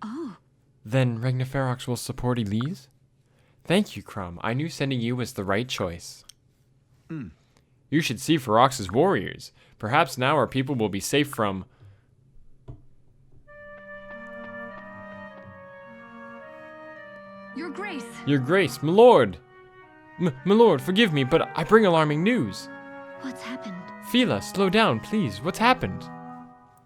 Oh. Then Regniferox will support Elise? Thank you, Crumb. I knew sending you was the right choice. You should see Ferox's warriors. Perhaps now our people will be safe from... Your Grace. Your Grace, my lord. My lord, forgive me, but I bring alarming news. What's happened? Fila, slow down, please. What's happened?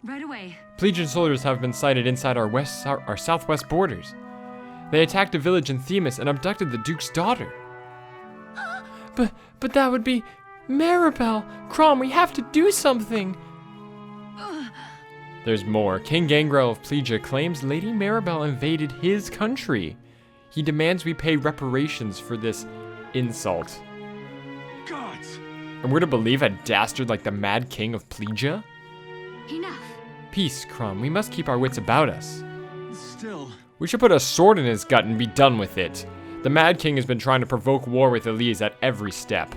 Right away. Plegian soldiers have been sighted inside our southwest borders. They attacked a village in Themis and abducted the Duke's daughter. But that would be... Maribel! Crom, we have to do something! There's more. King Gangrell of Plegia claims Lady Maribel invaded his country. He demands we pay reparations for this insult. Gods! And we're to believe a dastard like the Mad King of Plegia? Enough. Peace, Crumb. We must keep our wits about us. Still... We should put a sword in his gut and be done with it. The Mad King has been trying to provoke war with Elise at every step.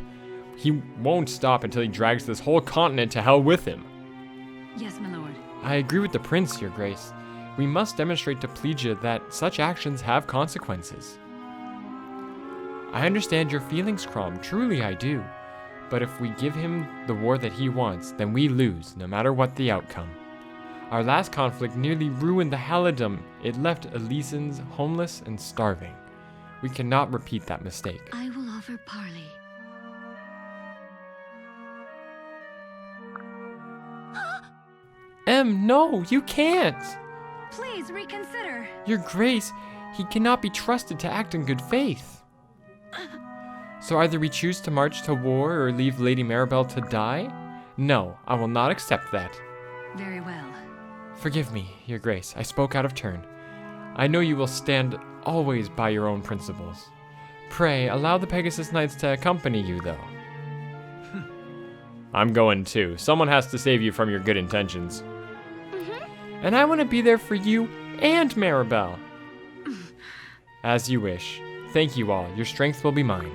He won't stop until he drags this whole continent to hell with him. Yes, my lord. I agree with the prince, your grace. We must demonstrate to Plegia that such actions have consequences. I understand your feelings, Crom, truly I do. But if we give him the war that he wants, then we lose, no matter what the outcome. Our last conflict nearly ruined the Halidom. It left Elisans homeless and starving. We cannot repeat that mistake. I will offer Parley. No, you can't! Please reconsider. Your grace, he cannot be trusted to act in good faith. So either we choose to march to war or leave Lady Maribel to die? No, I will not accept that. Very well. Forgive me, your grace, I spoke out of turn. I know you will stand always by your own principles. Pray, allow the Pegasus Knights to accompany you, though. I'm going too. Someone has to save you from your good intentions. And I want to be there for you and Maribel. As you wish. Thank you all. Your strength will be mine.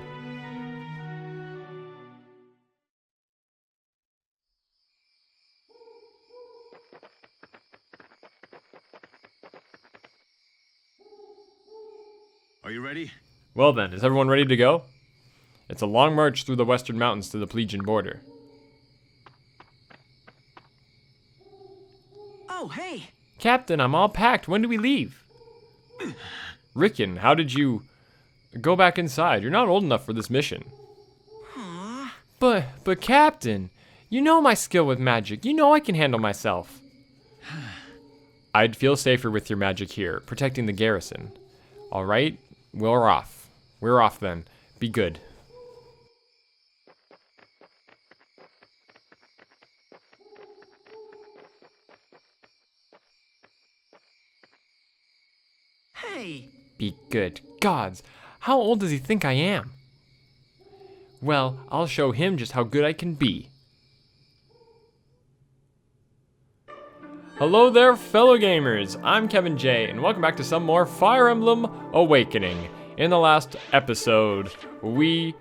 Are you ready? Well then, is everyone ready to go? It's a long march through the western mountains to the Plegian border. Oh, hey! Captain, I'm all packed. When do we leave? Rickon, how did you... Go back inside. You're not old enough for this mission. But Captain, you know my skill with magic. You know I can handle myself. I'd feel safer with your magic here, protecting the garrison. All right, we're off. We're off then. Be good. Hey! Be good. Gods, how old does he think I am? Well, I'll show him just how good I can be. Hello there, fellow gamers. I'm Kevin J, and welcome back to some more Fire Emblem Awakening. In the last episode, we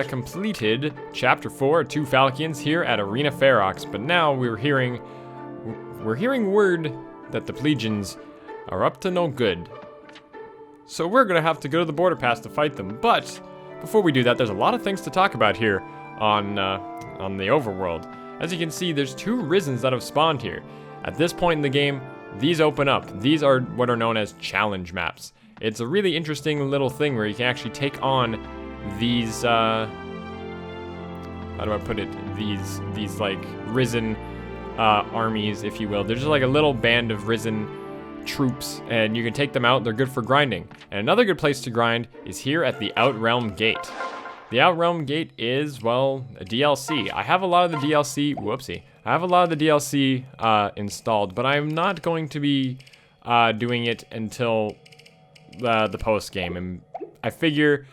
completed Chapter 4, Two Falcons, here at Arena Ferox, but now we're hearing word that the Plegians are up to no good. So we're gonna have to go to the border pass to fight them, but before we do that, there's a lot of things to talk about here on the Overworld. As you can see, there's two Risens that have spawned here. At this point in the game, these open up. These are what are known as challenge maps. It's a really interesting little thing where you can actually take on these, how do I put it? These like Risen armies, if you will. They're just like a little band of Risen troops, and you can take them out. They're good for grinding. And another good place to grind is here at the Outrealm Gate. The Outrealm Gate is, well, a DLC. I have a lot of the DLC, whoopsie. I have a lot of the DLC installed, but I'm not going to be doing it until the post game. And I figure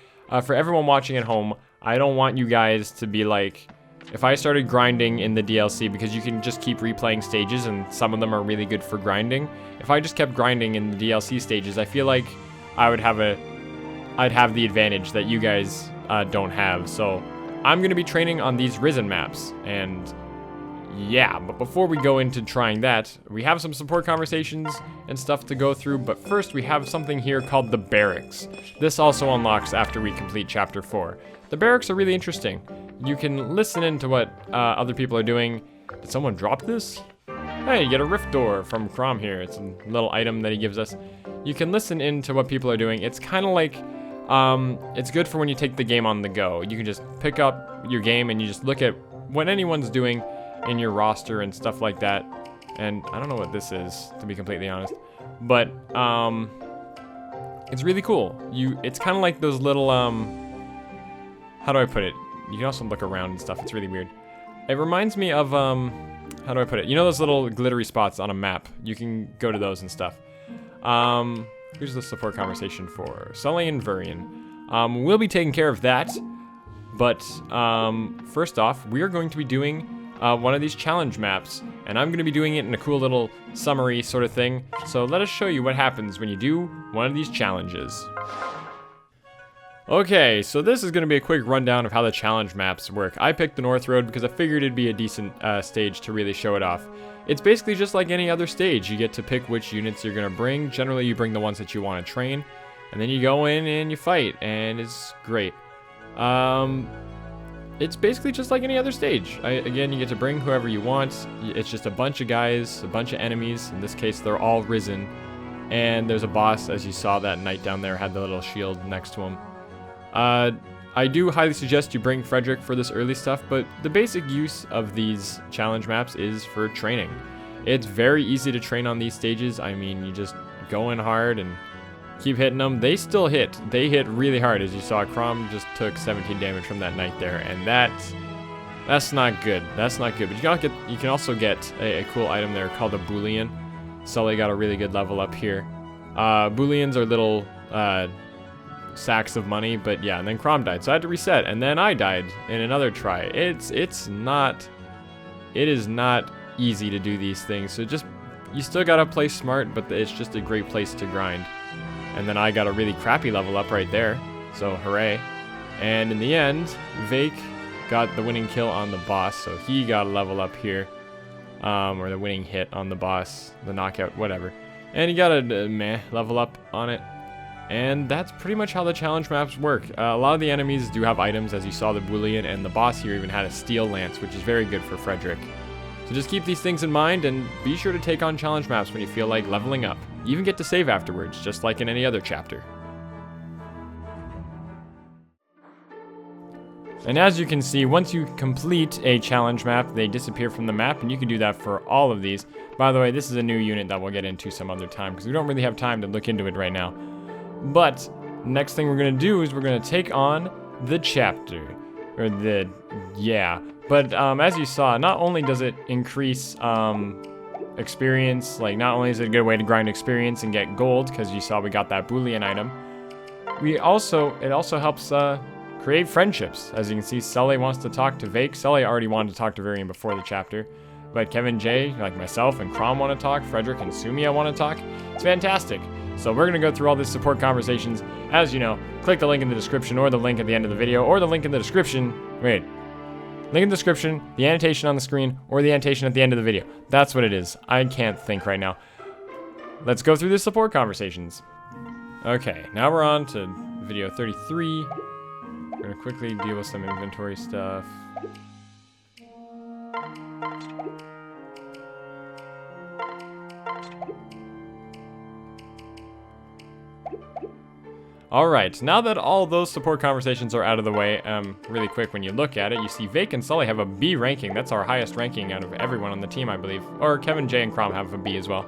for everyone watching at home, I don't want you guys to be like, if I started grinding in the DLC, because you can just keep replaying stages and some of them are really good for grinding. If I just kept grinding in the DLC stages, I feel like I'd have the advantage that you guys don't have. So I'm gonna be training on these Risen maps, and yeah, but before we go into trying that, we have some support conversations and stuff to go through, but first we have something here called the barracks. This also unlocks after we complete Chapter 4. The barracks are really interesting. You can listen into what other people are doing. Did someone drop this? Hey, you get a rift door from Crom here. It's a little item that he gives us. You can listen into what people are doing. It's kind of like, it's good for when you take the game on the go. You can just pick up your game and you just look at what anyone's doing in your roster and stuff like that. And I don't know what this is, to be completely honest, but it's really cool. It's kind of like those little how do I put it? You can also look around and stuff. It's really weird. It reminds me of how do I put it? You know those little glittery spots on a map? You can go to those and stuff. Here's the support conversation for Sully and Vurian. We'll be taking care of that, but first off, we are going to be doing one of these challenge maps, and I'm going to be doing it in a cool little summary sort of thing. So let us show you what happens when you do one of these challenges. Okay, so this is going to be a quick rundown of how the challenge maps work. I picked the North Road because I figured it'd be a decent stage to really show it off. It's basically just like any other stage. You get to pick which units you're going to bring. Generally, you bring the ones that you want to train, and then you go in and you fight, and it's great. It's basically just like any other stage. Again, you get to bring whoever you want. It's just a bunch of guys, a bunch of enemies. In this case, they're all risen, and there's a boss, as you saw that knight down there had the little shield next to him. I do highly suggest you bring Frederick for this early stuff, but the basic use of these challenge maps is for training. It's very easy to train on these stages. I mean, you just go in hard and keep hitting them. They still hit. They hit really hard, as you saw. Crom just took 17 damage from that knight there, and that's not good. That's not good. But you can also get a cool item there called a Boolean. Sully got a really good level up here. Booleans are little sacks of money, but yeah, and then Crom died, so I had to reset, and then I died in another try. It is not easy to do these things, so you still gotta play smart, but it's just a great place to grind. And then I got a really crappy level up right there, so hooray. And in the end, Vake got the winning kill on the boss, so he got a level up here, or the winning hit on the boss, the knockout, whatever. And he got a meh level up on it. And that's pretty much how the challenge maps work. A lot of the enemies do have items, as you saw the Boolean, and the boss here even had a steel lance, which is very good for Frederick. So just keep these things in mind, and be sure to take on challenge maps when you feel like leveling up. You even get to save afterwards, just like in any other chapter. And as you can see, once you complete a challenge map, they disappear from the map, and you can do that for all of these. By the way, this is a new unit that we'll get into some other time, because we don't really have time to look into it right now. But next thing we're going to do is we're going to take on the chapter, or but as you saw, not only does it increase experience, like not only is it a good way to grind experience and get gold, because you saw we got that Boolean item, it also helps create friendships. As you can see, Sully wants to talk to Vake. Sully already wanted to talk to Vurian before the chapter, but Kevin J, like myself and Crom, want to talk. Frederick and Sumia want to talk. It's fantastic. So we're going to go through all these support conversations. As you know, click the link in the description, or the link at the end of the video, or the link in the description. Wait. Link in the description, the annotation on the screen, or the annotation at the end of the video. That's what it is. I can't think right now. Let's go through the support conversations. Okay, now we're on to video 33. We're going to quickly deal with some inventory stuff. Alright, now that all those support conversations are out of the way, really quick, when you look at it, you see Vake and Sully have a B ranking. That's our highest ranking out of everyone on the team, I believe. Or Kevin J and Crom have a B as well.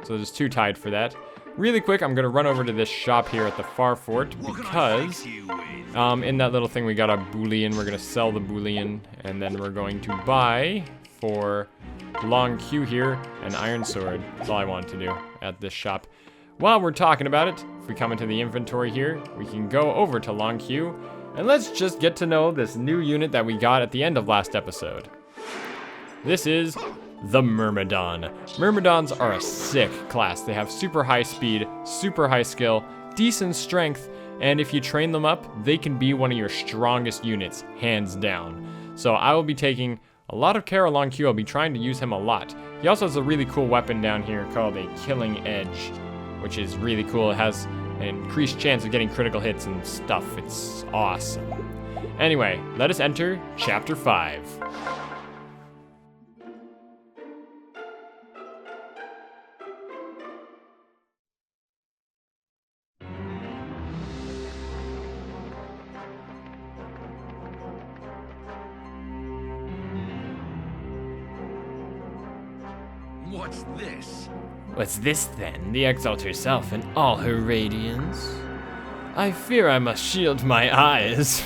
So there's 2 tied for that. Really quick, I'm going to run over to this shop here at the Far Fort, because in that little thing we got a Boolean. We're going to sell the Boolean, and then we're going to buy for Lon'Qu here an iron sword. That's all I wanted to do at this shop. While we're talking about it, if we come into the inventory here, we can go over to Lon'Qu, and let's just get to know this new unit that we got at the end of last episode. This is the Myrmidon. Myrmidons are a sick class. They have super high speed, super high skill, decent strength, and if you train them up, they can be one of your strongest units, hands down. So I will be taking a lot of care on Lon'Qu. I'll be trying to use him a lot. He also has a really cool weapon down here called a Killing Edge, which is really cool. It has an increased chance of getting critical hits and stuff. It's awesome. Anyway, let us enter Chapter 5. What's this? What's this then? The Exalt herself in all her radiance? I fear I must shield my eyes.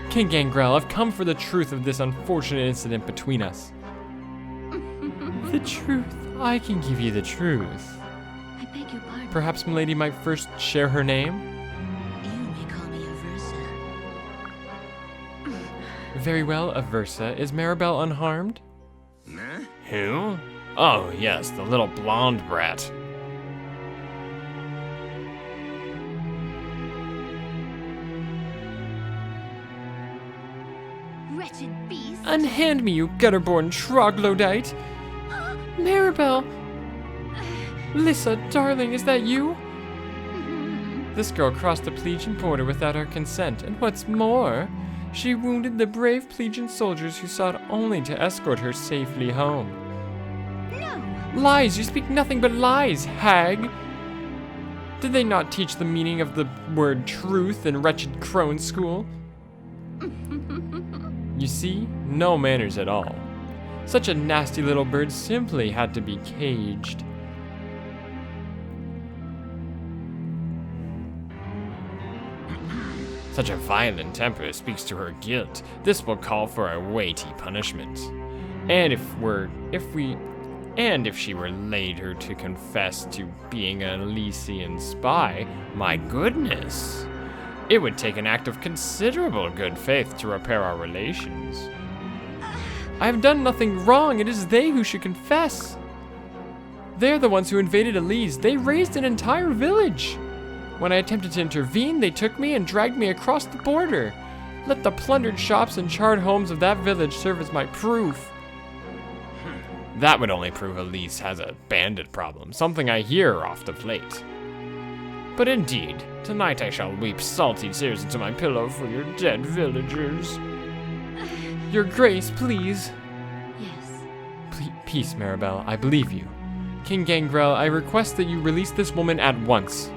King Gangrell, I've come for the truth of this unfortunate incident between us. The truth? I can give you the truth. I beg your pardon. Perhaps Milady might first share her name? You may call me Aversa. Very well, Aversa. Is Maribel unharmed? Nah? Who? Oh, yes, the little blonde brat. Wretched beast. Unhand me, you gutter-born troglodyte! Maribel! Lissa, darling, is that you? This girl crossed the Plegian border without our consent, and what's more, she wounded the brave Plegian soldiers who sought only to escort her safely home. No. Lies! You speak nothing but lies, hag! Did they not teach the meaning of the word truth in wretched crone school? You see, no manners at all. Such a nasty little bird simply had to be caged. Such a violent temper speaks to her guilt. This will call for a weighty punishment. And if she were later to confess to being an Elysian spy, my goodness, it would take an act of considerable good faith to repair our relations. I have done nothing wrong. It is they who should confess. They're the ones who invaded Elise. They razed an entire village. When I attempted to intervene, they took me and dragged me across the border. Let the plundered shops and charred homes of that village serve as my proof. That would only prove Elise has a bandit problem, something I hear oft of late. But indeed, tonight I shall weep salty tears into my pillow for your dead villagers. Your grace, please. Yes. Peace, Maribel, I believe you. King Gangrell, I request that you release this woman at once.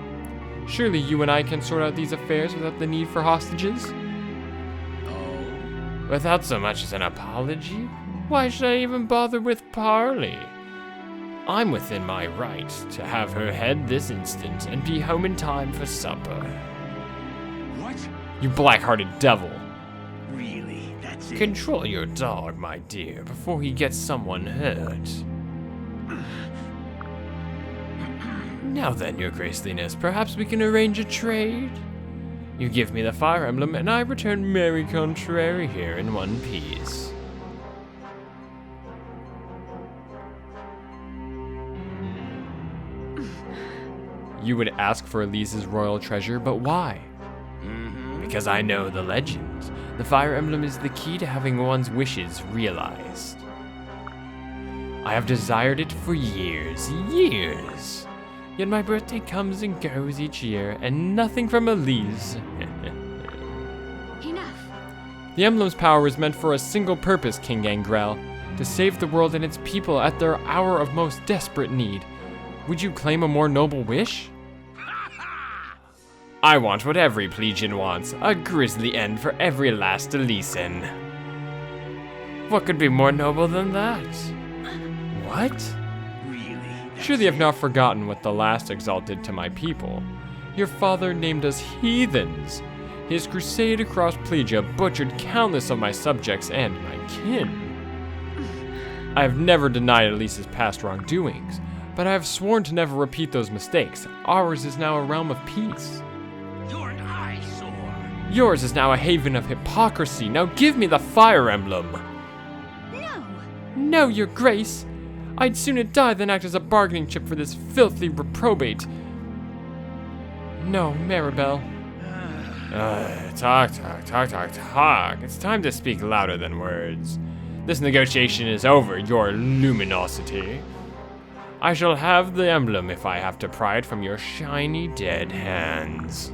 Surely you and I can sort out these affairs without the need for hostages? Oh. Without so much as an apology? Why should I even bother with Parley? I'm within my right to have her head this instant and be home in time for supper. What? You black-hearted devil. Really? That's it? Control your dog, my dear, before he gets someone hurt. Now then, your graceliness, perhaps we can arrange a trade? You give me the fire emblem, and I return Mary Contrary here in one piece. You would ask for Elise's royal treasure, but why? Because I know the legend. The fire emblem is the key to having one's wishes realized. I have desired it for years. Yet my birthday comes and goes each year, and nothing from Elise. Enough. The emblem's power is meant for a single purpose, King Gangrell, to save the world and its people at their hour of most desperate need. Would you claim a more noble wish? I want what every Plegian wants, a grisly end for every last Elysian. What could be more noble than that? What? Really? Surely you have not forgotten what the last Exalt did to my people. Your father named us heathens. His crusade across Plegia butchered countless of my subjects and my kin. I have never denied Elise's past wrongdoings, but I have sworn to never repeat those mistakes. Ours is now a realm of peace. You're an eyesore. Yours is now a haven of hypocrisy. Now give me the fire emblem. No. No, your grace. I'd sooner die than act as a bargaining chip for this filthy reprobate. No, Maribel. Talk. It's time to speak louder than words. This negotiation is over, your luminosity. I shall have the emblem if I have to pry it from your shiny dead hands.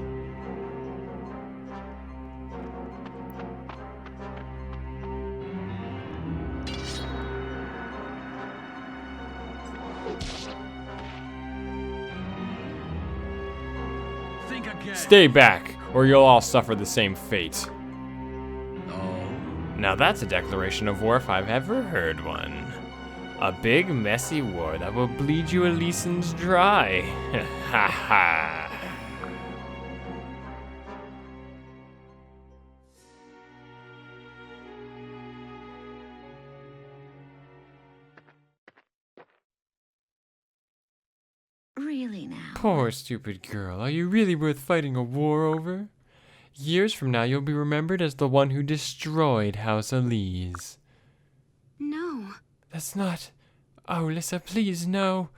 Think again. Stay back, or you'll all suffer the same fate. Oh. Now that's a declaration of war if I've ever heard one. A big, messy war that will bleed you Elysians dry. Ha ha. Really now? Poor stupid girl, are you really worth fighting a war over? Years from now you'll be remembered as the one who destroyed House Elise. No. That's not... Oh, Lissa, please, no.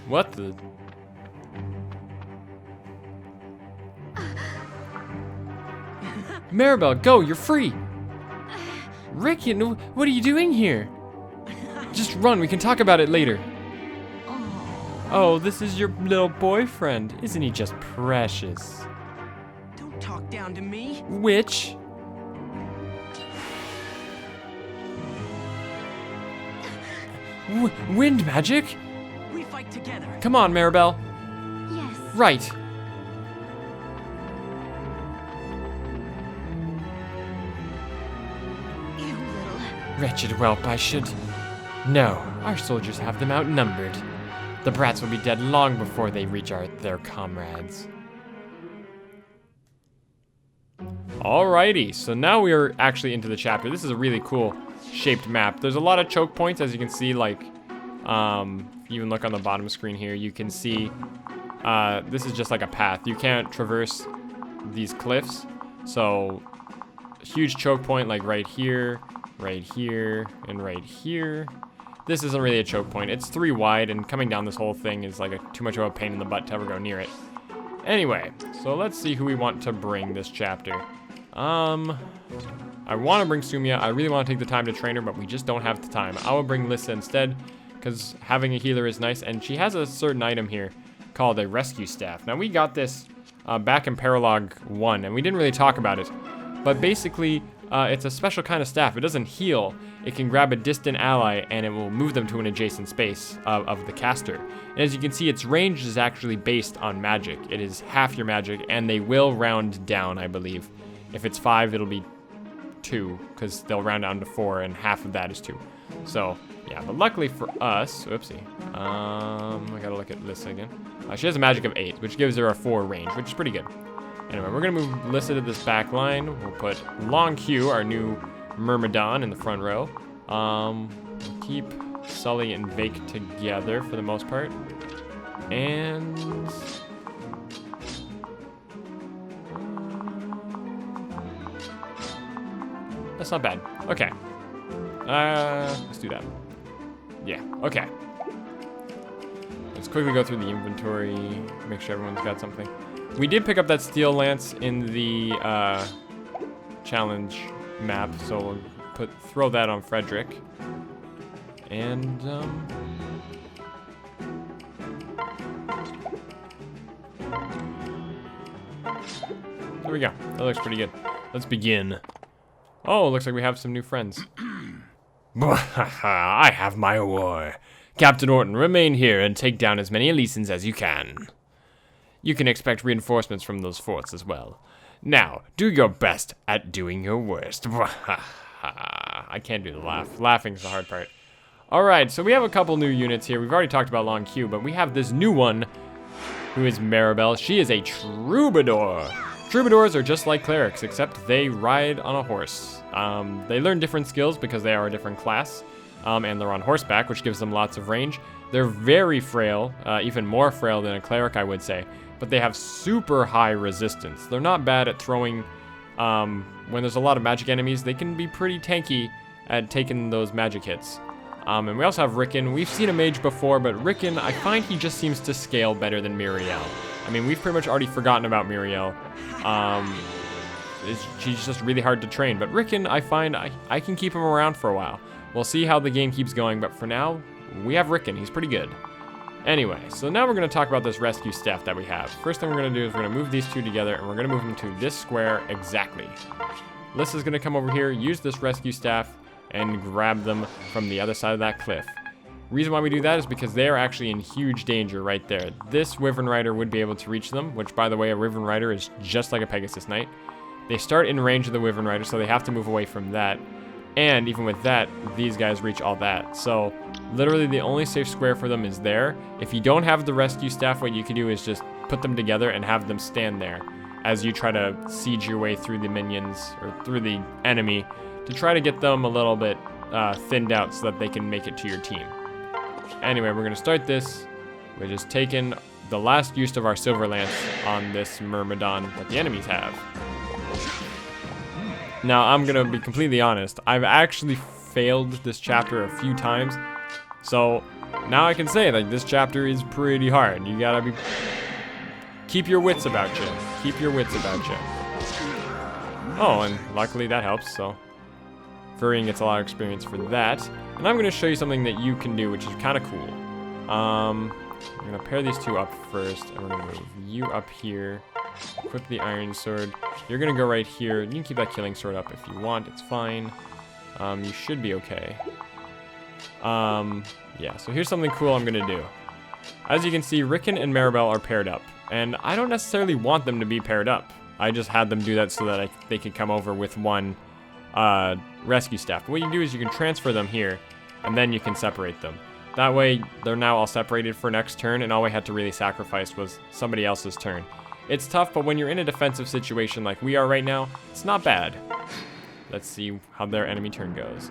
What the... Maribel, go, you're free! Rickon, what are you doing here? Just run, we can talk about it later. Oh, this is your little boyfriend. Isn't he just precious? Don't talk down to me. Witch? Wind magic? We fight together. Come on, Maribel. Yes. Right. You little... Wretched whelp, I should... No, our soldiers have them outnumbered. The brats will be dead long before they reach their comrades. Alrighty, so now we are actually into the chapter. This is a really cool shaped map. There's a lot of choke points, as you can see, like, even look on the bottom screen here, you can see, this is just like a path. You can't traverse these cliffs, so huge choke point like right here, and right here. This isn't really a choke point. It's 3 wide, and coming down this whole thing is like too much of a pain in the butt to ever go near it. Anyway, so let's see who we want to bring this chapter. I want to bring Sumia. I really want to take the time to train her, but we just don't have the time. I will bring Lissa instead, because having a healer is nice, and she has a certain item here called a rescue staff. Now, we got this back in Paralog 1, and we didn't really talk about it, but basically, it's a special kind of staff. It doesn't heal. It can grab a distant ally, and it will move them to an adjacent space of the caster. And as you can see, its range is actually based on magic. It is half your magic, and they will round down, I believe. If it's 5, it'll be 2, because they'll round down to 4, and half of that is 2. So, yeah, but luckily for us, oopsie, I gotta look at Lissa again. She has a magic of 8, which gives her a 4 range, which is pretty good. Anyway, we're gonna move Lissa to this back line. We'll put Lon'Qu, our new Myrmidon, in the front row. We'll keep Sully and Vake together for the most part. And... that's not bad. Okay. Let's do that. Yeah, okay. Let's quickly go through the inventory, make sure everyone's got something. We did pick up that steel lance in the challenge map, so we'll throw that on Frederick. And there we go. That looks pretty good. Let's begin. Oh, looks like we have some new friends. I have my war. Captain Orton, remain here and take down as many Elysians as you can. You can expect reinforcements from those forts as well. Now, do your best at doing your worst. I can't do the laugh. Laughing's the hard part. Alright, so we have a couple new units here. We've already talked about Lon'Qu, but we have this new one, who is Maribel. She is a troubadour. Troubadours are just like clerics, except they ride on a horse. They learn different skills because they are a different class, and they're on horseback, which gives them lots of range. They're very frail, even more frail than a cleric, I would say, but they have super high resistance. They're not bad at throwing, when there's a lot of magic enemies, they can be pretty tanky at taking those magic hits. And we also have Rickon. We've seen a mage before, but Rickon, I find he just seems to scale better than Miriel. I mean, we've pretty much already forgotten about Muriel. She's just really hard to train. But Rickon, I find I can keep him around for a while. We'll see how the game keeps going, but for now, we have Rickon. He's pretty good. Anyway, so now we're going to talk about this rescue staff that we have. First thing we're going to do is we're going to move these two together, and we're going to move them to this square exactly. Lissa's going to come over here, use this rescue staff, and grab them from the other side of that cliff. Reason why we do that is because they are actually in huge danger right there. This Wyvern Rider would be able to reach them, which, by the way, a Wyvern Rider is just like a Pegasus Knight. They start in range of the Wyvern Rider, so they have to move away from that. And even with that, these guys reach all that. So literally the only safe square for them is there. If you don't have the rescue staff, what you can do is just put them together and have them stand there as you try to siege your way through the minions or through the enemy to try to get them a little bit thinned out so that they can make it to your team. Anyway, we're going to start this. We're just taking the last use of our Silver Lance on this Myrmidon that the enemies have. Now, I'm going to be completely honest. I've actually failed this chapter a few times. So, now I can say that this chapter is pretty hard. You gotta be... Keep your wits about you. Keep your wits about you. Oh, and luckily that helps, so... Furrying gets a lot of experience for that. And I'm going to show you something that you can do, which is kind of cool. I'm going to pair these two up first, and we're going to move you up here. Equip the iron sword. You're gonna go right here. You can keep that killing sword up if you want. It's fine. You should be okay. Yeah, so here's something cool I'm gonna do. As you can see, Rickon and Maribel are paired up. And I don't necessarily want them to be paired up. I just had them do that so that they could come over with one rescue staff. But what you do is you can transfer them here, and then you can separate them. That way, they're now all separated for next turn, and all we had to really sacrifice was somebody else's turn. It's tough, but when you're in a defensive situation like we are right now, it's not bad. Let's see how their enemy turn goes.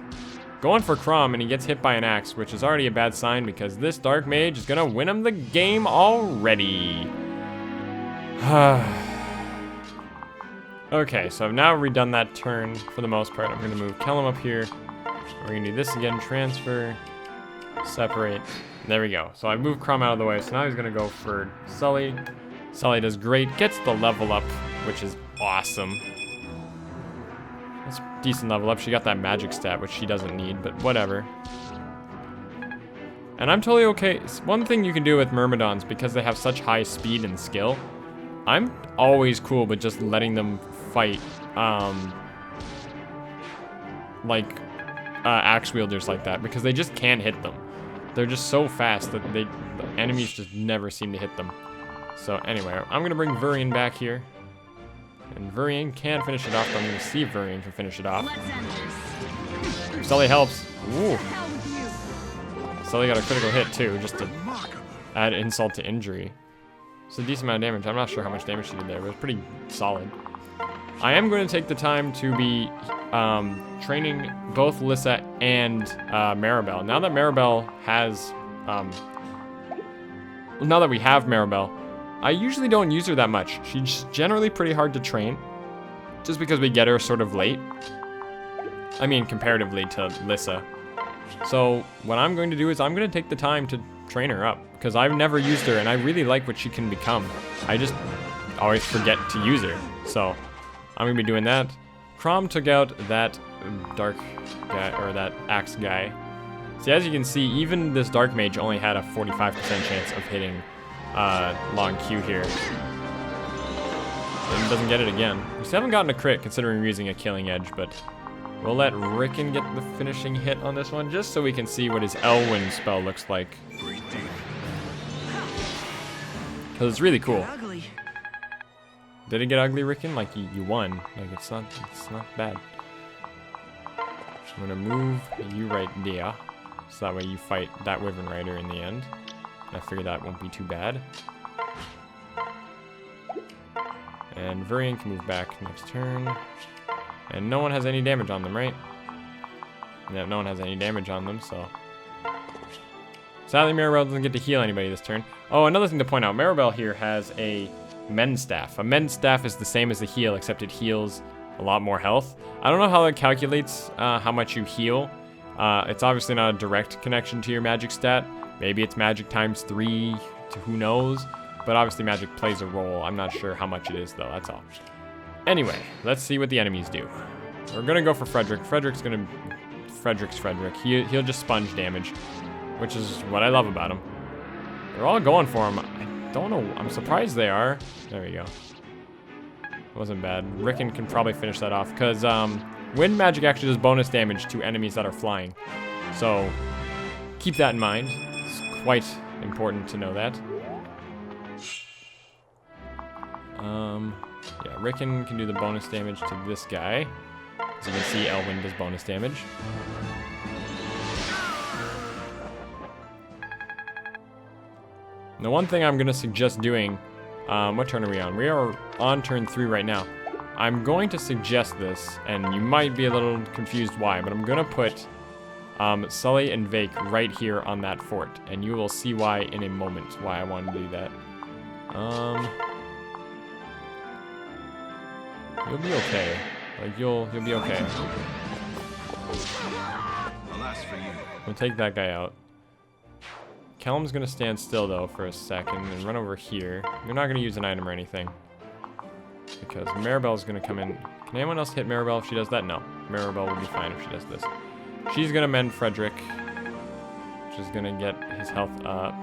Going for Crom, and he gets hit by an axe, which is already a bad sign because this Dark Mage is gonna win him the game already. Okay, so I've now redone that turn for the most part. I'm gonna move Kellum up here. We're gonna do this again, transfer, separate. There we go. So I moved Crom out of the way, so now he's gonna go for Sully. Sully does great, gets the level up, which is awesome. That's a decent level up. She got that magic stat, which she doesn't need, but whatever. And I'm totally okay. One thing you can do with Myrmidons, because they have such high speed and skill, I'm always cool with just letting them fight, axe wielders like that, because they just can't hit them. They're just so fast that the enemies just never seem to hit them. So anyway, I'm gonna bring Vurian back here. And Vurian can finish it off, but I'm gonna see if Vurian can finish it off. Sully helps. Ooh. Sully got a critical hit too, just to add insult to injury. It's a decent amount of damage. I'm not sure how much damage she did there, but it's pretty solid. I am going to take the time to be training both Lissa and Maribel. Now that Maribel has... now that we have Maribel, I usually don't use her that much. She's generally pretty hard to train, just because we get her sort of late. I mean, comparatively to Lissa. So what I'm going to do is I'm going to take the time to train her up, because I've never used her, and I really like what she can become. I just always forget to use her. So I'm going to be doing that. Crom took out that dark guy, or that axe guy. See, as you can see, even this Dark Mage only had a 45% chance of hitting Lon'Qu here. And doesn't get it again. We still haven't gotten a crit considering we're using a killing edge, but we'll let Rickon get the finishing hit on this one just so we can see what his Elwyn spell looks like. Because it's really cool. Did it get ugly, Rickon? Like you won. Like it's not bad. I'm gonna move you right there, so that way you fight that Wyvern Rider in the end. I figure that won't be too bad. And Vurian can move back next turn. And no one has any damage on them, right? Yeah, no one has any damage on them, so... Sadly, Maribel doesn't get to heal anybody this turn. Oh, another thing to point out, Maribel here has a Mend Staff. A Mend Staff is the same as the heal, except it heals a lot more health. I don't know how it calculates how much you heal. It's obviously not a direct connection to your magic stat. Maybe it's magic times 3, to who knows. but obviously magic plays a role. I'm not sure how much it is though, that's all. Anyway, let's see what the enemies do. We're gonna go for Frederick. Frederick's Frederick. He'll just sponge damage, which is what I love about him. They're all going for him. I don't know, I'm surprised they are. There we go. Wasn't bad. Rickon can probably finish that off, because wind magic actually does bonus damage to enemies that are flying. So, keep that in mind. It's quite important to know that. Yeah, Rickon can do the bonus damage to this guy. As you can see, Elwyn does bonus damage. Now, one thing I'm going to suggest doing, what turn are we on? We are on turn 3 right now. I'm going to suggest this, and you might be a little confused why, but I'm going to put Sully and Vake right here on that fort, and you will see why in a moment, why I want to do that. You'll be okay. Like, you'll be okay. Alas for you. We'll take that guy out. Callum's gonna stand still though for a second and run over here. You're not gonna use an item or anything, because Maribel's gonna come in. Can anyone else hit Maribel if she does that? No. Maribel will be fine if she does this. She's gonna mend Frederick, which is gonna get his health up.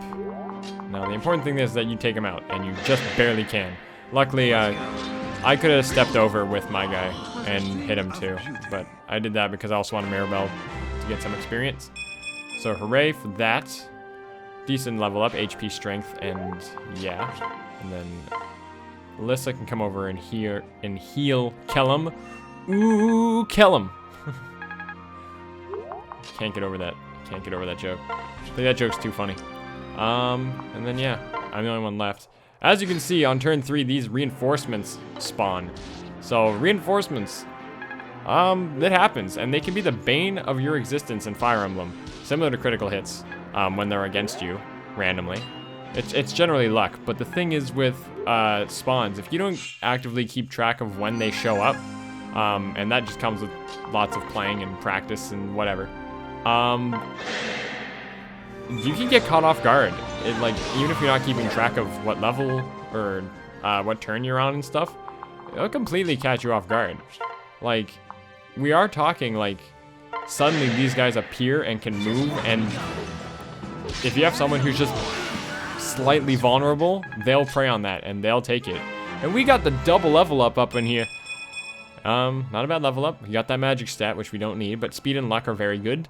Now the important thing is that you take him out, and you just barely can. Luckily, I could have stepped over with my guy and hit him too, but I did that because I also wanted Maribel to get some experience. So hooray for that. Decent level up, HP, strength, and yeah. And then Alyssa can come over and heal Kellum. Ooh, Kellum. Can't get over that. Can't get over that joke. I think that joke's too funny. And then yeah, I'm the only one left. As you can see, on turn 3, these reinforcements spawn. So, reinforcements, it happens, and they can be the bane of your existence in Fire Emblem, similar to critical hits when they're against you, randomly. It's generally luck, but the thing is with spawns, if you don't actively keep track of when they show up, and that just comes with lots of playing and practice and whatever, you can get caught off guard. Like, even if you're not keeping track of what level or what turn you're on and stuff, it'll completely catch you off guard. Like, we are talking, like, suddenly these guys appear and can move, and if you have someone who's just slightly vulnerable, they'll prey on that, and they'll take it. And we got the double level up in here. Not a bad level up. You got that magic stat, which we don't need, but speed and luck are very good.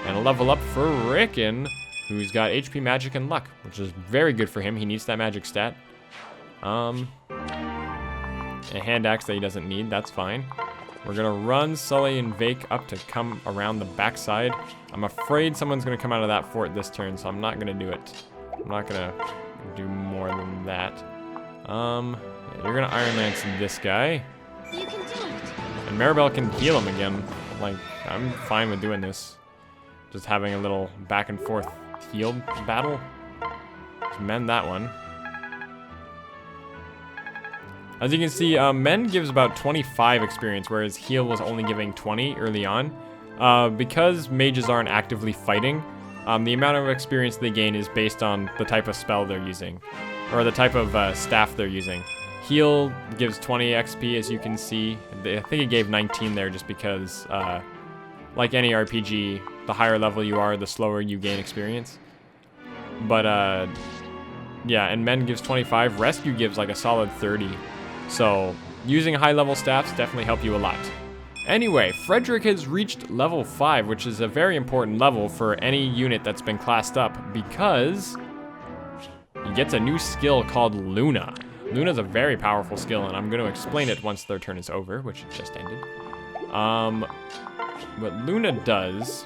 And a level up for Rickon, who's got HP, magic, and luck, which is very good for him. He needs that magic stat. A hand axe that he doesn't need, that's fine. We're gonna run Sully and Vake up to come around the backside. I'm afraid someone's gonna come out of that fort this turn, so I'm not gonna do it. I'm not gonna do more than that. Yeah, you're gonna Iron Lance this guy. You can do it. And Maribel can heal him again. Like, I'm fine with doing this. Just having a little back and forth heal battle. Just mend that one. As you can see, mend gives about 25 experience, whereas heal was only giving 20 early on. Because mages aren't actively fighting, the amount of experience they gain is based on the type of spell they're using, or the type of staff they're using. Heal gives 20 XP, as you can see. I think it gave 19 there just because, like any RPG, the higher level you are, the slower you gain experience. But, yeah, and Mend gives 25. Rescue gives like a solid 30. So, using high-level staffs definitely help you a lot. Anyway, Frederick has reached level 5, which is a very important level for any unit that's been classed up, because he gets a new skill called Luna. Luna's a very powerful skill, and I'm going to explain it once their turn is over, which it just ended. What Luna does...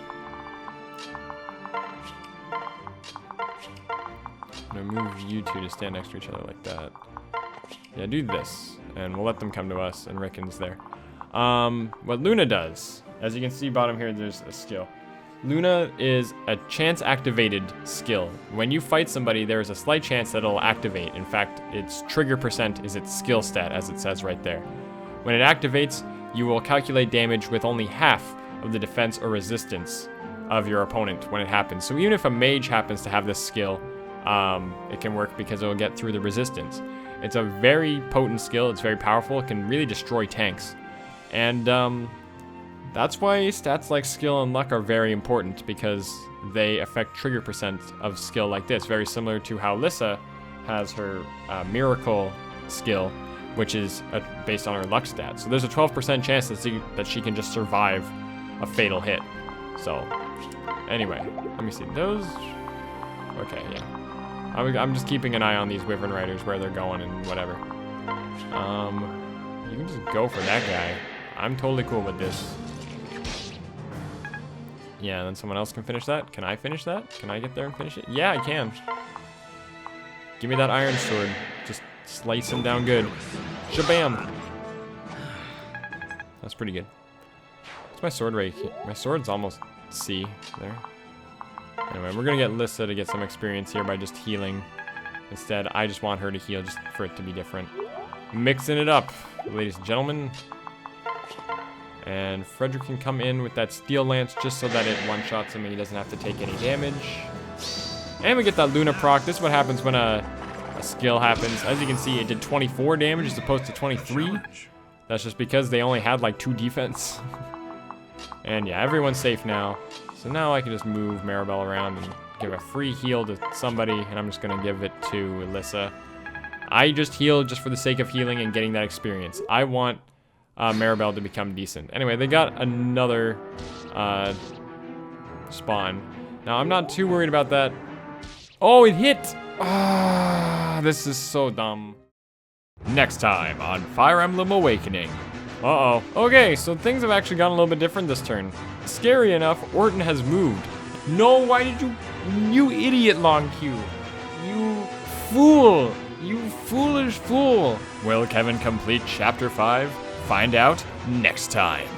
I'm going to move you two to stand next to each other like that. Yeah, do this, and we'll let them come to us, and Rickon's there. What Luna does, as you can see bottom here, there's a skill. Luna is a chance-activated skill. When you fight somebody, there is a slight chance that it'll activate. In fact, its trigger percent is its skill stat, as it says right there. When it activates, you will calculate damage with only half of the defense or resistance of your opponent when it happens. So even if a mage happens to have this skill, it can work because it'll get through the resistance. It's a very potent skill. It's very powerful. It can really destroy tanks. And that's why stats like skill and luck are very important, because they affect trigger percent of skill like this. Very similar to how Lissa has her miracle skill, which is based on her luck stats. So there's a 12% chance that she can just survive a fatal hit. So anyway, let me see those. Okay, yeah. I'm just keeping an eye on these Wyvern Riders, where they're going and whatever. You can just go for that guy. I'm totally cool with this. Yeah, and then someone else can finish that. Can I finish that? Can I get there and finish it? Yeah, I can. Give me that iron sword. Just slice him down good. Shabam! That's pretty good. What's my sword rate? My sword's almost C there. Anyway, we're gonna get Lissa to get some experience here by just healing. Instead, I just want her to heal just for it to be different. Mixing it up, ladies and gentlemen. And Frederick can come in with that steel lance just so that it one-shots him and he doesn't have to take any damage. And we get that Luna proc. This is what happens when a skill happens. As you can see, it did 24 damage as opposed to 23. That's just because they only had like 2 defense. And yeah, everyone's safe now. So now I can just move Maribel around and give a free heal to somebody, and I'm just gonna give it to Lissa. I just heal just for the sake of healing and getting that experience. I want Maribel to become decent. Anyway, they got another spawn. Now, I'm not too worried about that. Oh, it hit! Ah, this is so dumb. Next time on Fire Emblem Awakening. Uh-oh. Okay, so things have actually gotten a little bit different this turn. Scary enough, Orton has moved. No, why did you... You idiot, Lon'Qu. You fool. You foolish fool. Will Kevin complete Chapter 5? Find out next time.